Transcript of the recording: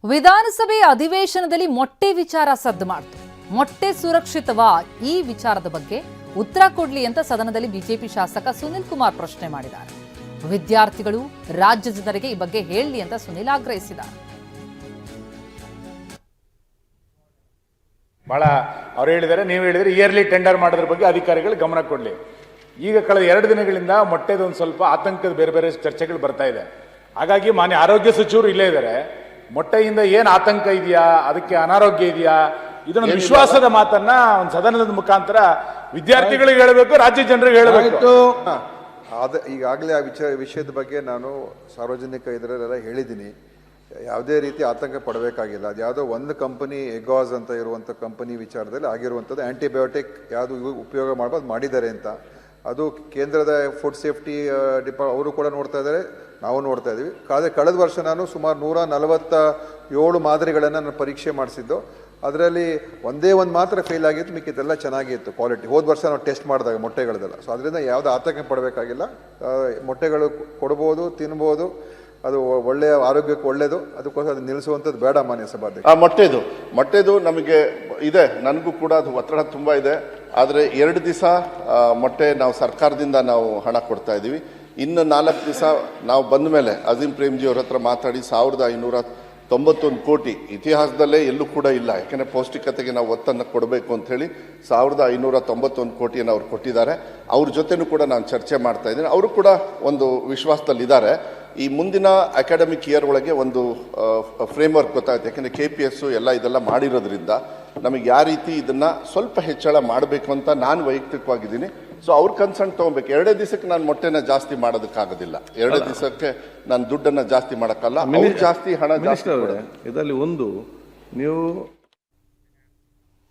ವಿಧಾನಸಭೆ ಅಧಿವೇಶನದಲ್ಲಿ ಮೊಟ್ಟೆ ವಿಚಾರ ಸದ್ದು ಮಾಡಿತು. ಮೊಟ್ಟೆ ಸುರಕ್ಷಿತವಾ? ಈ ವಿಚಾರದ ಬಗ್ಗೆ ಉತ್ತರ ಕೊಡ್ಲಿ ಅಂತ ಸದನದಲ್ಲಿ ಬಿಜೆಪಿ ಶಾಸಕ ಸುನಿಲ್ ಕುಮಾರ್ ಪ್ರಶ್ನೆ ಮಾಡಿದ್ದಾರೆ. ವಿದ್ಯಾರ್ಥಿಗಳು ರಾಜ್ಯ ಜನರಿಗೆ ಈ ಬಗ್ಗೆ ಹೇಳಲಿ ಅಂತ ಸುನಿಲ್ ಆಗ್ರಹಿಸಿದ್ದಾರೆ. ಬಹಳ ಅವ್ರು ಹೇಳಿದರೆ, ನೀವು ಹೇಳಿದರೆ ಇಯರ್ಲಿ ಟೆಂಡರ್ ಮಾಡೋದ್ರ ಬಗ್ಗೆ ಅಧಿಕಾರಿಗಳು ಗಮನ ಕೊಡಲಿ. ಈಗ ಕಳೆದ 2 ದಿನಗಳಿಂದ ಮೊಟ್ಟೆದೊಂದು ಸ್ವಲ್ಪ ಆತಂಕದ ಬೇರೆ ಬೇರೆ ಚರ್ಚೆಗಳು ಬರ್ತಾ ಇದೆ. ಹಾಗಾಗಿ ಮಾನ್ಯ ಆರೋಗ್ಯ ಸಚಿವರು ಇಲ್ಲೇ ಇದ್ದಾರೆ. ಮೊಟ್ಟೆಯಿಂದ ಏನು ಆತಂಕ ಇದೆಯಾ, ಅದಕ್ಕೆ ಅನಾರೋಗ್ಯ ಇದೆಯಾ, ಇದೊಂದು ವಿಶ್ವಾಸದ ಮಾತನ್ನ ಒಂದು ಸದನದ ಮುಖಾಂತರ ವಿದ್ಯಾರ್ಥಿಗಳಿಗೆ ಹೇಳಬೇಕು, ರಾಜ್ಯ ಜನರಿಗೆ ಹೇಳಬೇಕು. ಈಗಾಗಲೇ ಆ ವಿಷಯದ ಬಗ್ಗೆ ನಾನು ಸಾರ್ವಜನಿಕ ಇದರಲ್ಲೆಲ್ಲ ಹೇಳಿದ್ದೀನಿ. ಯಾವುದೇ ರೀತಿ ಆತಂಕ ಪಡಬೇಕಾಗಿಲ್ಲ. ಅದು ಯಾವುದೋ ಒಂದು ಕಂಪನಿ ಎಗಾಸ್ ಅಂತ ಇರುವಂಥ ಕಂಪನಿ ವಿಚಾರದಲ್ಲಿ ಆಗಿರುವಂಥದ್ದು ಆ್ಯಂಟಿಬಯೋಟಿಕ್ ಯಾವುದು ಉಪಯೋಗ ಮಾಡ್ಬೋದು ಮಾಡಿದ್ದಾರೆ ಅಂತ. ಅದು ಕೇಂದ್ರದ ಫುಡ್ ಸೇಫ್ಟಿ ಅವರು ಕೂಡ ನೋಡ್ತಾ ಇದ್ದಾರೆ, ನಾವು ನೋಡ್ತಾ ಇದ್ದೀವಿ. ಕಳೆದ ವರ್ಷ ನಾನು ಸುಮಾರು 147 ಮಾದರಿಗಳನ್ನು ನಾನು ಪರೀಕ್ಷೆ ಮಾಡಿಸಿದ್ದು. ಅದರಲ್ಲಿ ಒಂದೇ ಒಂದು ಮಾತ್ರ ಫೇಲ್ ಆಗಿತ್ತು, ಮಿಕ್ಕಿದ್ದೆಲ್ಲ ಚೆನ್ನಾಗಿತ್ತು ಕ್ವಾಲಿಟಿ. ಹೋದ ವರ್ಷ ನಾವು ಟೆಸ್ಟ್ ಮಾಡಿದಾಗ ಮೊಟ್ಟೆಗಳದೆಲ್ಲ. ಸೊ ಅದರಿಂದ ಯಾವುದೇ ಆತಂಕ ಪಡಬೇಕಾಗಿಲ್ಲ. ಮೊಟ್ಟೆಗಳು ಕೊಡ್ಬೋದು, ತಿನ್ಬೋದು, ಅದು ಒಳ್ಳೆಯ ಆರೋಗ್ಯಕ್ಕೆ ಒಳ್ಳೆಯದು. ಅದಕ್ಕೋಸ್ಕರ ಅದು ನಿಲ್ಲಿಸುವಂಥದ್ದು ಬೇಡ ಮಾನ್ಯ ಸಭಾಧ್ಯಕ್ಷ. ಮೊಟ್ಟೆದು ನಮಗೆ ಇದೆ, ನನಗೂ ಕೂಡ ಅದು ಒತ್ತಡ ತುಂಬ ಇದೆ. ಆದರೆ 2 ದಿವಸ ಮೊಟ್ಟೆ ನಾವು ಸರ್ಕಾರದಿಂದ ನಾವು ಹಣ ಕೊಡ್ತಾ ಇದ್ದೀವಿ. ಇನ್ನು 4 ದಿವಸ ನಾವು ಬಂದ ಮೇಲೆ ಅಜೀಂ ಪ್ರೇಮ್ಜಿ ಅವ್ರ ಹತ್ರ ಮಾತಾಡಿ 1591 ಕೋಟಿ ಇತಿಹಾಸದಲ್ಲೇ ಎಲ್ಲೂ ಕೂಡ ಇಲ್ಲ. ಯಾಕೆಂದರೆ ಪೌಷ್ಟಿಕತೆಗೆ ನಾವು ಒತ್ತನ್ನು ಕೊಡಬೇಕು ಅಂತ ಹೇಳಿ 1591 ಕೋಟಿಯನ್ನು ಅವ್ರು ಕೊಟ್ಟಿದ್ದಾರೆ. ಅವ್ರ ಜೊತೆನೂ ಕೂಡ ನಾನು ಚರ್ಚೆ ಮಾಡ್ತಾ ಇದ್ದೀನಿ. ಅವರು ಕೂಡ ಒಂದು ವಿಶ್ವಾಸದಲ್ಲಿದ್ದಾರೆ. ಈ ಮುಂದಿನ ಅಕಾಡೆಮಿಕ್ ಇಯರ್ ಒಳಗೆ ಒಂದು ಫ್ರೇಮ್ವರ್ಕ್ ಗೊತ್ತಾಗುತ್ತೆ. ಯಾಕೆಂದರೆ KPS ಎಲ್ಲ ಇದೆಲ್ಲ ಮಾಡಿರೋದ್ರಿಂದ ನಮಗೆ ಯಾವ ರೀತಿ ಇದನ್ನು ಸ್ವಲ್ಪ ಹೆಚ್ಚಳ ಮಾಡಬೇಕು ಅಂತ ನಾನು ವೈಯಕ್ತಿಕವಾಗಿದ್ದೀನಿ. ಸೊ ಅವ್ರ ಕನ್ಸರ್ನ್ ತೊಗೊಬೇಕು. 2 ದಿವಸಕ್ಕೆ ನಾನು ಮೊಟ್ಟೆನ ಜಾಸ್ತಿ ಮಾಡೋದಕ್ಕಾಗೋದಿಲ್ಲ. 2 ದಿವಸಕ್ಕೆ ನಾನು ದುಡ್ಡನ್ನು ಜಾಸ್ತಿ ಮಾಡೋಕ್ಕಲ್ಲ. ಅವ್ರು ಜಾಸ್ತಿ ಹಣ ಜಾಸ್ತಿ ಇದರಲ್ಲಿ ಒಂದು ನೀವು